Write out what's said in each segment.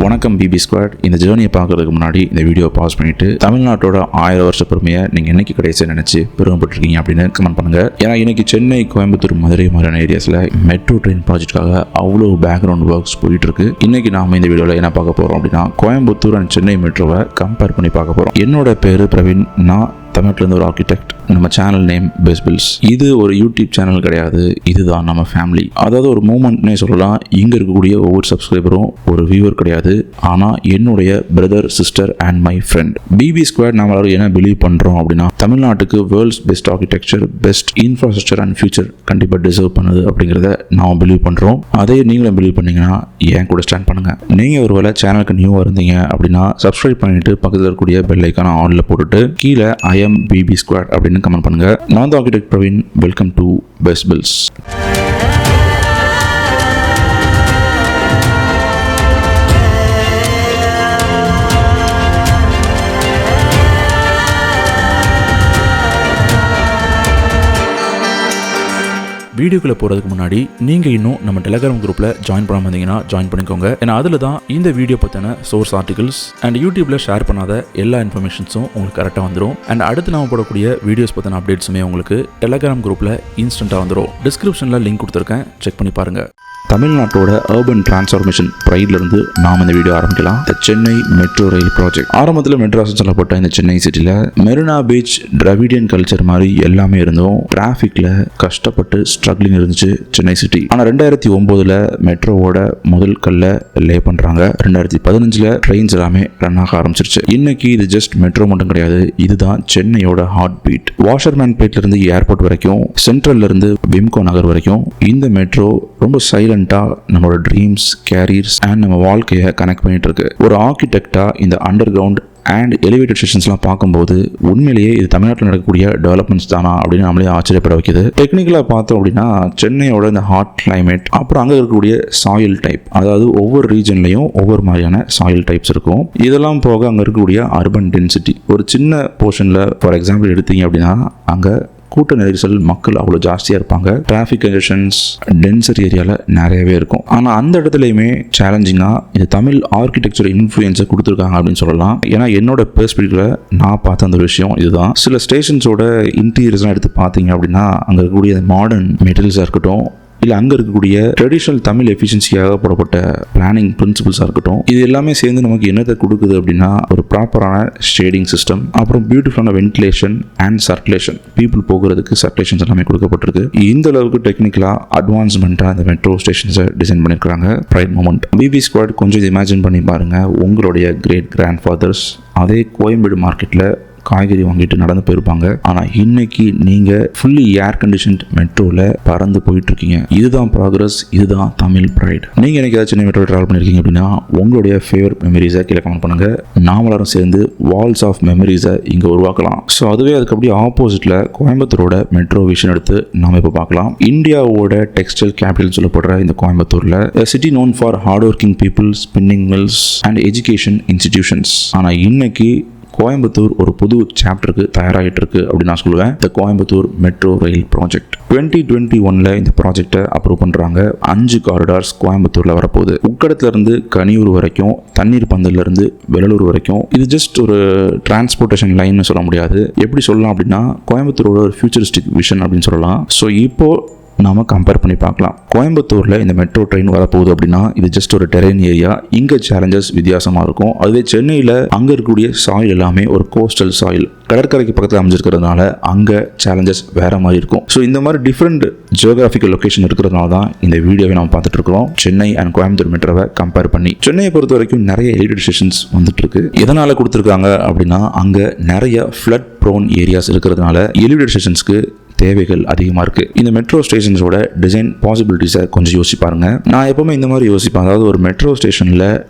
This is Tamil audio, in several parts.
வணக்கம் பிபி ஸ்குவாட். இந்த ஜேர்னியை பார்க்கறதுக்கு முன்னாடி இந்த வீடியோ பாஸ் பண்ணிட்டு தமிழ்நாட்டோட 1000 வருஷ பெருமையை நீங்க என்னைக்கு கிடைச்சு நினைச்சு பெருமைப்பட்டிருக்கீங்க அப்படின்னு கமெண்ட் பண்ணுங்க. ஏன்னா இன்னைக்கு சென்னை, கோயம்புத்தூர், மதுரை மாதிரியான ஏரியாஸ்ல மெட்ரோ ட்ரெயின் ப்ராஜெக்டுக்காக அவ்வளோ பேக்ரவுண்ட் ஒர்க்ஸ் போயிட்டு இருக்கு. இன்னைக்கு நாம இந்த வீடியோல என்ன பார்க்க போறோம் அப்படின்னா, கோயம்புத்தூர் அண்ட் சென்னை மெட்ரோவை கம்பேர் பண்ணி பார்க்க போறோம். என்னோட பேரு பிரவீன். நான் தமிழ்நாட்டிலேருந்து ஒரு ஆர்கிடெக்ட். நம்ம சேனல் நேம் பெஸ்ட் பில்ஸ். இது ஒரு யூடியூப் சேனல் கிடையாது, இதுதான் நம்ம ஃபேமிலி. அதாவது ஒரு மூமெண்ட்னே சொல்லலாம். இங்கே இருக்கக்கூடிய ஒவ்வொரு சப்ஸ்கிரைபரும் ஒரு வியூவர் கிடையாது, ஆனால் என்னுடைய brother, sister and my friend. BB squad நம்ம எல்லாரும் என்ன பிலீவ் பண்ணுறோம் அப்படின்னா, தமிழ்நாட்டுக்கு world's best architecture, best infrastructure and future கண்டிப்பாக டிசர்வ் பண்ணுது அப்படிங்கிறத நாம் பிலீவ் பண்ணுறோம். அதே நீங்களும் பிலீவ் பண்ணீங்கன்னா ஏன் கூட ஸ்டாண்ட் பண்ணுங்கள். நீங்கள் ஒருவேளை சேனலுக்கு நியூவாக இருந்தீங்க அப்படின்னா சப்ஸ்கிரைப் பண்ணிட்டு பக்கத்தில் இருக்கக்கூடிய பெல் ஐக்கான ஆன்ல போட்டுட்டு கீழே பிபி ஸ்குவாட் அப்படின்னு கமெண்ட் பண்ணுங்க. நான் தான் architect Praveen. Welcome to best builds. வீடியோக்குள்ள போறதுக்கு முன்னாடி நீங்க இன்னும் நம்ம டெலிகிராம் குரூப்ல ஜாயின் பண்ணாம இருந்தீங்கன்னா ஜாயின் பண்ணிக்கோங்க. ஏன்னா அதுல தான் இந்த வீடியோ பத்தின சோர்ஸ் ஆர்டிகல்ஸ் அண்ட் யூடியூப்ல ஷேர் பண்ணாத எல்லா இன்ஃபர்மேஷன்ஸும் உங்களுக்கு கரெக்டா வந்துடும். அண்ட் அடுத்து நாம போடக்கூடிய வீடியோஸ் பத்தின அப்டேட்ஸுமே உங்களுக்கு டெலிகிராம் குரூப்ல இன்ஸ்டன்டா வந்துடும். டிஸ்கிரிப்ஷன்ல லிங்க் கொடுத்துருக்கேன், செக் பண்ணி பாருங்க. தமிழ்நாட்டோட அர்பன் டிரான்ஸ்ஃபார்மேஷன் ப்ரைட்ல இருந்து நாம் இந்த வீடியோ ஆரம்பிக்கலாம். Chennai metro rail project. ஆரம்பத்தில் மெட்ராஸ் சொல்லப்பட்ட இந்த சென்னை சிட்டில மெரினா பீச், டிராவிடியன் கல்ச்சர் மாதிரி எல்லாமே இருந்தும் டிராஃபிக்ல கஷ்டப்பட்டு ஸ்ட்ரகிளிங் இருந்துச்சு சென்னை சிட்டி. ஆனால் 2009 மெட்ரோவோட முதல் கல்ல லே பண்றாங்க. 2015 ட்ரெயின்ஸ் எல்லாமே ரன் ஆக ஆரம்பிச்சிருச்சு. இன்னைக்கு இது ஜஸ்ட் மெட்ரோ மட்டும் கிடையாது, இதுதான் சென்னையோட ஹார்ட் பீட். வாஷர்மேன் பேட்ல இருந்து ஏர்போர்ட் வரைக்கும், சென்ட்ரல்ல இருந்து விம்கோ நகர் வரைக்கும் இந்த மெட்ரோ ரொம்ப சைலண்டா நம்மளோட ட்ரீம்ஸ், கேரியர்ஸ் அண்ட் நம்ம வாழ்க்கையை கனெக்ட் பண்ணிட்டு இருக்கு. ஒரு ஆர்கிடெக்டா இந்த அண்டர் கிரவுண்ட் அண்ட் எலிவேட்டட் ஸ்டேஷன்ஸ்லாம் பார்க்கும்போது உண்மையிலேயே இது தமிழ்நாட்டில் நடக்கக்கூடிய டெவலப்மெண்ட்ஸ் தானா அப்படின்னு நம்மளே ஆச்சரியப்பட வைக்குது. டெக்னிக்கலாக பார்த்தோம் அப்படின்னா சென்னையோட இந்த ஹாட் கிளைமேட், அப்புறம் அங்கே இருக்கக்கூடிய சாயில் டைப், அதாவது ஒவ்வொரு ரீஜன்லையும் ஒவ்வொரு மாதிரியான சாயில் டைப்ஸ் இருக்கும். இதெல்லாம் போக அங்கே இருக்கக்கூடிய அர்பன் டென்சிட்டி, ஒரு சின்ன போர்ஷனில் ஃபார் எக்ஸாம்பிள் எடுத்தீங்க அப்படின்னா அங்கே கூட்ட நெரிசல், மக்கள் அவ்வளோ ஜாஸ்தியாக இருப்பாங்க. டிராஃபிக் கன்ஜெஷன்ஸ் டென்சர் ஏரியாவில் நிறையவே இருக்கும். ஆனால் அந்த இடத்துலையுமே சேலஞ்சிங்காக இந்த தமிழ் ஆர்கிடெக்சர் இன்ஃப்ளூயன்ஸை கொடுத்துருக்காங்க அப்படின்னு சொல்லலாம். ஏன்னா என்னோட பெர்ஸ்பெக்டிவ்ல நான் பார்த்த அந்த விஷயம் இதுதான். சில ஸ்டேஷன்ஸோட இன்டீரியர்ஸ்லாம் எடுத்து பார்த்தீங்க அப்படின்னா அங்கே இருக்கக்கூடிய மாடர்ன் மெட்டீரியல்ஸாக இருக்கட்டும், இல்லை அங்கே இருக்கக்கூடிய ட்ரெடிஷ்னல் தமிழ் எஃபிஷியன்சியாக போடப்பட்ட பிளானிங் பிரின்சிபல்ஸாக இருக்கட்டும், இது எல்லாமே சேர்ந்து நமக்கு என்னத்தை கொடுக்குது அப்படின்னா ஒரு ப்ராப்பரான ஷேடிங் சிஸ்டம், அப்புறம் பியூட்டிஃபுல்லான வென்டிலேஷன் அண்ட் சர்க்குலேஷன், பீப்புள் போகிறதுக்கு சர்க்குலேஷன்ஸ் எல்லாமே கொடுக்கப்பட்டிருக்கு. இந்த அளவுக்கு டெக்னிக்கலாக அட்வான்ஸ்மெண்ட்டாக இந்த மெட்ரோ ஸ்டேஷன்ஸை டிசைன் பண்ணியிருக்காங்க. Pride moment. பிபி ஸ்குவாட் கொஞ்சம் இது இமேஜின் பண்ணி பாருங்க. உங்களுடைய கிரேட் கிராண்ட் ஃபாதர்ஸ் அதே கோயம்பேடு மார்க்கெட்டில் காய்கறி வாங்கிட்டு நடந்து போயிருப்பாங்க. ஆனால் இன்னைக்கு நீங்க ஃபுல்லி ஏர் கண்டிஷன் மெட்ரோல பறந்து போயிட்டு இருக்கீங்க. இதுதான் ப்ராக்ரஸ், இதுதான் தமிழ் ப்ரைட். நீங்க எனக்கு ஏதாவது சென்னை மெட்ரோ டிராவல் பண்ணிருக்கீங்க அப்படின்னா உங்களுடைய ஃபேவரட் மெமரிஸை கீழே கமெண்ட் பண்ணுங்க. நாம எல்லாரும் சேர்ந்து வால்ஸ் ஆஃப் மெமரிஸை இங்க உருவாக்கலாம். ஸோ அதுவே அதுக்கு அப்படியே ஆப்போசிட்ல கோயம்புத்தூரோட மெட்ரோ விஷன் எடுத்து நாம இப்போ பார்க்கலாம். இந்தியாவோட டெக்ஸ்டைல் கேபிட்டல் சொல்லப்படுற இந்த கோயம்புத்தூர்ல city known for hard working people, spinning mills and education institutions. ஆனால் இன்னைக்கு கோயம்புத்தூர் ஒரு புது சாப்டருக்கு தயாராகிட்டு இருக்கு அப்படின்னு நான் சொல்லுவேன். இந்த கோயம்புத்தூர் மெட்ரோ ரயில் ப்ராஜெக்ட் 2021 இந்த ப்ராஜெக்டை அப்ரூவ் பண்றாங்க. 5 காரிடார்ஸ் கோயம்புத்தூர்ல வரப்போகுது. உக்கடத்துல இருந்து கனியூர் வரைக்கும், தண்ணீர் பந்தல்ல இருந்து வெள்ளலூர் வரைக்கும். இது ஜஸ்ட் ஒரு டிரான்ஸ்போர்ட்டேஷன் லைன்னு சொல்ல முடியாது. எப்படி சொல்லலாம் அப்படின்னா கோயம்புத்தூரோட ஒரு ஃபியூச்சரிஸ்டிக் விஷன் அப்படின்னு சொல்லலாம். ஸோ இப்போ நாம கம்பேர் பண்ணி பார்க்கலாம். கோயம்புத்தூர்ல இந்த மெட்ரோ ட்ரெயின் வரப்போகுது அப்படின்னா இது ஜஸ்ட் ஒரு டெரெயின் ஏரியா. இங்க சேலஞ்சஸ் வித்தியாசமா இருக்கும். அதுவே சென்னையில அங்க இருக்கக்கூடிய சாயில் எல்லாமே ஒரு கோஸ்டல் சாயில், கடற்கரைக்கு பக்கத்தில் அமைஞ்சிருக்கிறதுனால அங்க சேலஞ்சஸ் வேற மாதிரி இருக்கும். ஸோ இந்த மாதிரி டிஃப்ரெண்ட் ஜியோகிராபிக்கல் லொகேஷன் இருக்கிறதுனால தான் இந்த வீடியோவை நம்ம பார்த்துட்டு இருக்கிறோம். சென்னை அண்ட் கோயம்புத்தூர் மெட்ரோவை கம்பேர் பண்ணி. சென்னையை பொறுத்த வரைக்கும் நிறைய எலிவேட்டட் ஸ்டேஷன்ஸ் வந்துட்டு இருக்கு. எதனால கொடுத்துருக்காங்க அப்படின்னா அங்க நிறைய ஃப்ளட் ப்ரோன் ஏரியாஸ் இருக்கிறதுனால எலிவேட்டட் ஸ்டேஷன்ஸ்க்கு தேவைகள் அதிகமாக இருக்குது. இந்த மெட்ரோ ஸ்டேஷன்ஸோட டிசைன் பாசிபிலிட்டிஸை கொஞ்சம் யோசிச்சு பாருங்க. நான் எப்பவுமே இந்த மாதிரி யோசிப்பேன். அதாவது ஒரு மெட்ரோ ஸ்டேஷனில்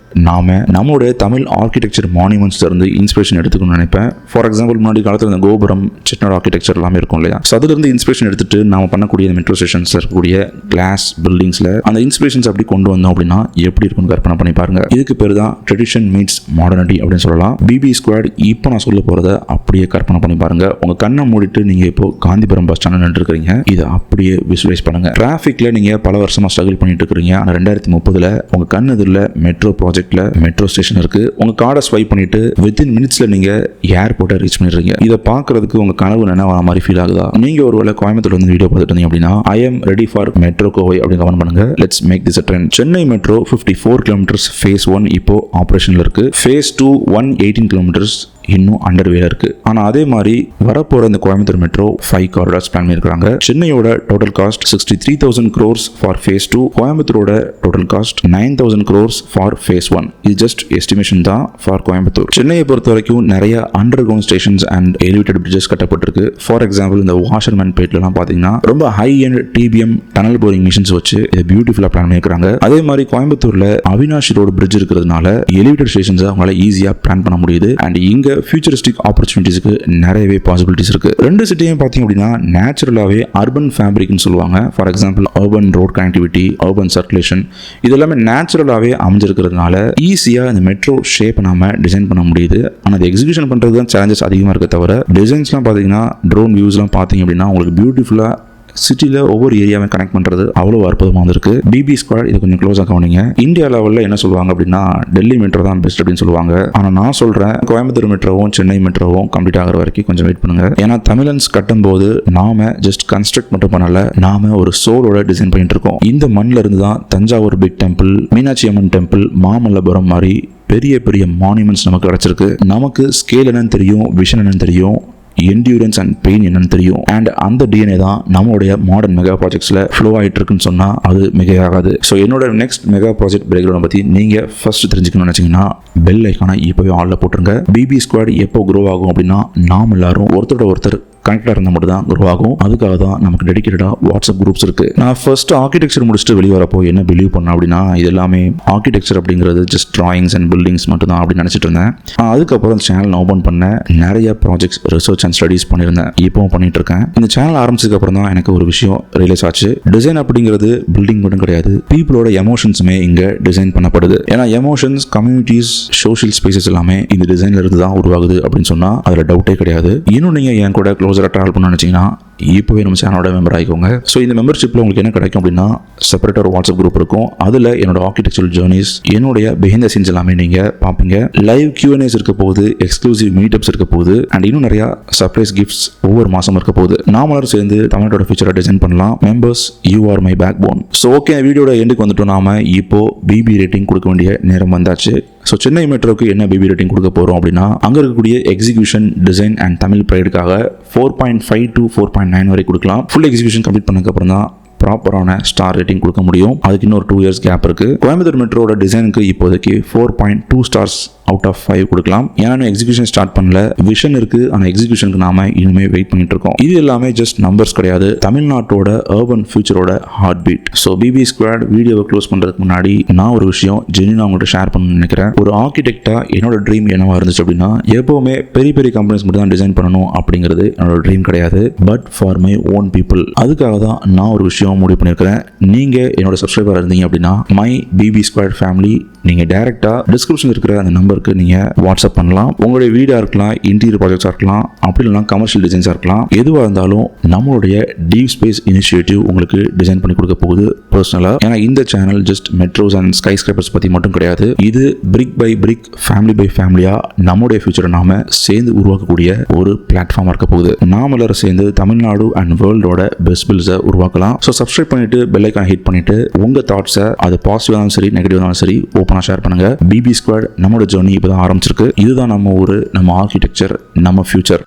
நாம நம்மளுடைய தமிழ் ஆர்கிடெக்சர் மானுமெண்ட்ஸ் இருந்து இன்ஸ்பிரேஷன் எடுத்துக்கணும்னு நினைப்பேன். ஃபார் எக்ஸாம்பிள் முன்னாடி காலத்தில் இந்த கோபுரம், செட்டிநாடு ஆர்கிடெக்சர் எல்லாமே இருக்கும் இல்லையா? ஸோ அதுலேருந்து இன்ஸ்பிரேஷன் எடுத்துட்டு நாம பண்ணக்கூடிய இந்த மெட்ரோ ஸ்டேஷன்ஸில் இருக்கக்கூடிய கிளாஸ் பில்டிங்ஸில் அந்த இன்ஸ்பிரேஷன்ஸ் அப்படி கொண்டு வந்தோம் அப்படின்னா எப்படி இருக்குன்னு கற்பனை பண்ணி பாருங்க. இதுக்கு பேர் தான் ட்ரெடிஷன் மீட்ஸ் மாடர்னிட்டி அப்படின்னு சொல்லலாம். பிபி ஸ்குவாட் இப்போ நான் சொல்ல போகிறத அப்படியே கற்பனை பண்ணி பாருங்க. உங்கள் கண்ணை மூடிட்டு நீங்கள் இப்போ காந்திபுரம் பஸ் ஸ்டாண்ட் இருக்கிறீங்க. இதை அப்படியே விசுவலைஸ் பண்ணுங்க. டிராஃபிக்ல நீங்க பல வருஷமா ஸ்ட்ரகிள் பண்ணிட்டு இருக்கிறீங்க. ஆனால் 2030 உங்க கண் எதிரில் மெட்ரோ ப்ராஜெக்ட்ல மெட்ரோ ஸ்டேஷன் இருக்கு. உங்க கார்டை ஸ்வைப் பண்ணிட்டு வித்தின் மினிட்ஸ்ல நீங்க ஏர்போர்ட்டை ரீச் பண்ணிடுறீங்க. இதை பார்க்கறதுக்கு உங்க கனவு நினைவான மாதிரி ஃபீல் ஆகுதா? நீங்க ஒருவேளை கோயம்புத்தூர்ல வந்து வீடியோ பார்த்துட்டு இருந்தீங்க அப்படின்னா I'm ready for metro Kovai அப்படின்னு கமெண்ட் பண்ணுங்க. Let's make this a trend. Chennai metro 54 kilometres phase 1 இப்போ ஆபரேஷன்ல இருக்கு. ஃபேஸ் 2 118 கிலோமீட்டர்ஸ் இன்னும் அண்டர் வேல இருக்கு. ஆனா அதே மாதிரி வரப்போற இந்த கோயம்புத்தூர் மெட்ரோ 5 காரிடார்ஸ் பிளான் பண்ணிருக்காங்க. சென்னையோட total cost 63,000 crores for phase 2. கோயம்புத்தூரோட total cost 9,000 crores for phase 1. இது ஜஸ்ட் எஸ்டிமேஷன் தான் ஃபார் கோயம்புத்தூர். சென்னையை பொறுத்த வரைக்கும் நிறைய underground stations and elevated bridges கட்டப்பட்டிருக்கு. ஃபார் எக்ஸாம்பிள் இந்த வாஷர்மேன் பேட்லாம் பாத்தீங்கன்னா ரொம்ப high and TBM tunnel boring machines வச்சு இது பியூட்டிஃபுல்லா பிளான் பண்ணிருக்காங்க. அதே மாதிரி கோயம்புத்தூர்ல அவினாஷி ரோடு பிரிட்ஜ் இருக்கிறதுனால எலிவேட்டட் ஸ்டேஷன்ஸ் அவங்களால ஈஸியா பிளான் பண்ண முடியுது. அண்ட் இங்க ஃபியூச்சரிஸ்டிக் ஆப்பர்ச்சுனிட்டிஸ்க்கு நிறையவே பாசிபிலிட்டிஸ் இருக்கு. ரெண்டு சிட்டியும் பார்த்தீங்க அப்படின்னா நேச்சுரலாகவே அர்பன் ஃபேப்ரிக்னு சொல்லுவாங்க. For example urban road connectivity, urban circulation இது எல்லாமே நேச்சுரலாகவே அமைஞ்சிருக்கிறதுனால ஈஸியாக இந்த மெட்ரோ ஷேப் நாம டிசைன் பண்ண முடியுது. ஆனால் அது எக்ஸிகியூஷன் பண்ணுறது தான் சேலஞ்சஸ் அதிகமாக இருக்க தவிர டிசைன்ஸ்லாம் பார்த்தீங்கன்னா ட்ரோன் வியூஸ்லாம் பார்த்தீங்க அப்படின்னா உங்களுக்கு பியூட்டிஃபுல்லாக சிட்டியில் ஒவ்வொரு ஏரியாவை கனெக்ட் பண்ணுறது அவ்வளோ அற்புதமாக வந்திருக்கு. பிபி ஸ்குவாட் இது கொஞ்சம் க்ளோஸாக கவனிங்க. இந்தியா லெவலில் என்ன சொல்லுவாங்க அப்படின்னா டெல்லி மெட்ரோ தான் பெஸ்ட் அப்படின்னு சொல்லுவாங்க. ஆனால் நான் சொல்கிறேன் கோயம்புத்தூர் மெட்ரோவும் சென்னை மெட்ரோவும் கம்ப்ளீட் ஆகிற வரைக்கும் கொஞ்சம் வெயிட் பண்ணுங்க. ஏன்னா தமிழன்ஸ் கட்டும்போது நாம ஜஸ்ட் கன்ஸ்ட்ரக்ட் மட்டும் பண்ணல, நாம ஒரு சோலோட டிசைன் பண்ணிட்டு இருக்கோம். இந்த மண்ணில் இருந்து தான் Thanjavur big temple, Meenakshi Amman temple, Mamallapuram மாதிரி பெரிய பெரிய மான்யூமெண்ட்ஸ் நமக்கு கிடைச்சிருக்கு. நமக்கு ஸ்கேல் என்னன்னு தெரியும், விஷன் என்னன்னு தெரியும், என்டியூரன்ஸ் அண்ட் பெயின் என்னன்னு தெரியும். அண்ட் அந்த டிஎன்ஏ தான் நம்மளுடைய மாடர்ன் மெகா ப்ராஜெக்ட்ஸ்ல ஃப்ளோ ஆகிட்டு இருக்குன்னு சொன்னா அது மிகையாகாது. ஸோ என்னோட நெக்ஸ்ட் மெகா ப்ராஜெக்ட் பிரேக்ரவுண்ட் பத்தி நீங்க ஃபர்ஸ்ட் தெரிஞ்சுக்கணும்னு நினைச்சீங்கன்னா பெல் ஐக்கான இப்பவே ஆல்ல போட்டுருங்க. பிபி ஸ்குவாட் எப்போ க்ரோ ஆகும் அப்படின்னா நாம் எல்லாரும் ஒருத்தரோட ஒருத்தர் கனெக்டாக இருந்தால் மட்டும் தான் க்ரோ ஆகும். அதுக்காக தான் நமக்கு டெடிக்கேட்டடாக வாட்ஸ்அப் குரூப்ஸ் இருக்கு. நான் ஃபர்ஸ்ட் ஆர்கிடெக்சர் முடிச்சுட்டு வெளியே வரப்போ என்ன பிலீவ் பண்ணேன் அப்படின்னா இது எல்லாமே ஆர்கிடெக்சர் அப்படிங்கிறது ஜஸ்ட் டிராயிங்ஸ் அண்ட் பில்டிங்ஸ் மட்டும் தான் அப்படின்னு நினச்சிட்டு இருந்தேன். அதுக்கப்புறம் இந்த சேனல் ஓப்பன் பண்ணேன். நிறைய ப்ராஜெக்ட்ஸ் ரிசர்ச் அண்ட் ஸ்டடீஸ் பண்ணியிருந்தேன். இப்போவும் பண்ணிட்டு இருக்கேன். இந்த சேனல் ஆரம்பிச்சதுக்கு அப்புறம் தான் எனக்கு ஒரு விஷயம் ரியலைஸ் ஆச்சு. டிசைன் அப்படிங்கிறது பில்டிங் மட்டும் கிடையாது, பீப்புளோட எமோஷன்ஸுமே இங்கே டிசைன் பண்ணப்படுது. ஏன்னா எமோஷன்ஸ், கம்யூனிட்டிஸ், சோஷியல் ஸ்பேசஸ் எல்லாமே இந்த டிசைன்ல இருந்து தான் உருவாகுது அப்படின்னு சொன்னா அதில் டவுட்டே கிடையாது. இன்னும் நீங்க என் கூட ட்ராவல் பண்ண நினைச்சீங்கன்னா இப்போவே நம்ம சேனலோட மெம்பர் ஆகிக்கோங்க. ஸோ இந்த மெம்பர்ஷிப்பில் உங்களுக்கு என்ன கிடைக்கும் அப்படின்னா செப்பரேட்டாக ஒரு வாட்ஸ்அப் குரூப் இருக்கும். அதில் என்னோட ஆர்கிடெக்சரல் ஜேர்னிஸ், என்னுடைய பிஹைண்ட் த சீன்ஸ் எல்லாமே நீங்கள் பார்ப்பீங்க. லைவ் Q&As இருக்க போகுது, எக்ஸ்க்ளூசிவ் மீட்டப்ஸ் இருக்க போகுது, அண்ட் இன்னும் நிறையா சர்ப்ரைஸ் கிஃப்ட்ஸ் ஒவ்வொரு மாதம் இருக்க போகுது. நாமளும் சேர்ந்து தமிழ்நாட்டோட ஃபியூச்சரை டிசைன் பண்ணலாம். Members, you are my backbone. So okay, வீடியோட எண்டுக்கு வந்துட்டோம். நாம இப்போ பிபி ரேட்டிங் கொடுக்க வேண்டிய நேரம் வந்தாச்சு. ஸோ சென்னை மெட்ரோக்கு என்ன பிபி ரேட்டிங் கொடுக்க போகிறோம் அப்படின்னா அங்கே இருக்கக்கூடிய எக்ஸிகியூஷன், டிசைன் அண்ட் தமிழ் ப்ரைடுக்காக 4.5 to 4.9 வரை கொடுக்கலாம். ஃபுல் எக்ஸிகியூஷன் கம்ப்ளீட் பண்ணதுக்கு அப்புறம் தான் ப்ராப்பரான ஸ்டார் ரேட்டிங் கொடுக்க முடியும். அதுக்கு இன்னொரு 2 years கேப் இருக்கு. கோயம்புத்தூர் மெட்ரோட டிசைனுக்கு இப்போதைக்கு 4.2 stars அவுட் ஆஃப் 5 கொடுக்கலாம். ஏன்னா எக்ஸிகியூஷன் ஸ்டார்ட் பண்ணல, விஷன் இருக்கு, ஆனால் எக்ஸிகியூஷனுக்கு நாம இனிமே வெயிட் பண்ணிட்டு இருக்கோம். இது எல்லாமே ஜஸ்ட் நம்பர்ஸ் கிடையாது, தமிழ்நாட்டோட அர்பன் ஃபியூச்சரோட heartbeat. So BB squad வீடியோவை க்ளோஸ் பண்றதுக்கு முன்னாடி நான் ஒரு விஷயம் ஜெனினா உங்கள்கிட்ட ஷேர் பண்ண நினைக்கிறேன். ஒரு ஆர்கிடெக்டா என்னோட ட்ரீம் என்னவா இருந்துச்சு அப்படின்னா எப்பவுமே பெரிய பெரிய கம்பெனிஸ் மட்டும் தான் டிசைன் பண்ணணும் அப்படிங்கிறது என்னோட ட்ரீம் கிடையாது, but for my own people. அதுக்காக தான் நான் ஒரு விஷயம் முடிவு பண்ணியிருக்கிறேன். நீங்க என்னோட சப்ஸ்கிரைபர் இருந்தீங்க அப்படின்னா மை பிபி ஸ்குவாட் ஃபேமிலி நீங்க டைரக்டா டிஸ்கிரிப்ஷன் இருக்கிற அந்த நம்பருக்கு நீங்க வாட்ஸ்அப் பண்ணலாம். உங்களுடைய வீடா இருக்கலாம், இன்டீரியர் ப்ராஜெக்ட்ஸா இருக்கலாம், அப்படி இல்லைனா கமர்ஷியல் டிசைன்ஸா இருக்கலாம், எதுவாக இருந்தாலும் நம்மளுடைய டீப் ஸ்பேஸ் இனிஷியேட்டிவ் உங்களுக்கு டிசைன் பண்ணி கொடுக்க போகுது பர்சனலா. ஏன்னா இந்த channel just metros and sky scrapers பத்தி மட்டும் கிடையாது, இது பிரிக் பை பிரிக், ஃபேமிலி பை ஃபேமிலியா நம்மளுடைய ஃபியூச்சரை நாம சேர்ந்து உருவாக்கக்கூடிய ஒரு பிளாட்ஃபார்மா இருக்க போகுது. நாம எல்லாரும் சேர்ந்து தமிழ்நாடு அண்ட் வேர்ல்டோட பெஸ்ட் பில்ஸை உருவாக்கலாம். ஸோ சப்ஸ்கிரைப் பண்ணிட்டு பெல் ஐக்கான் ஹிட் பண்ணிட்டு உங்க தாட்ஸை அது பாசிட்டிவ் ஆனாலும் சரி, நெகட்டிவ் ஆனாலும் சரி ஓப்பனா ஷேர் பண்ணுங்க. பிபி ஸ்குவாட் நம்மளோட ஜர்னி இப்பதான் ஆரம்பிச்சிருக்கு. இதுதான் நம்ம ஊரு, நம்ம ஆர்கிடெக்சர், நம்ம ஃபியூச்சர்.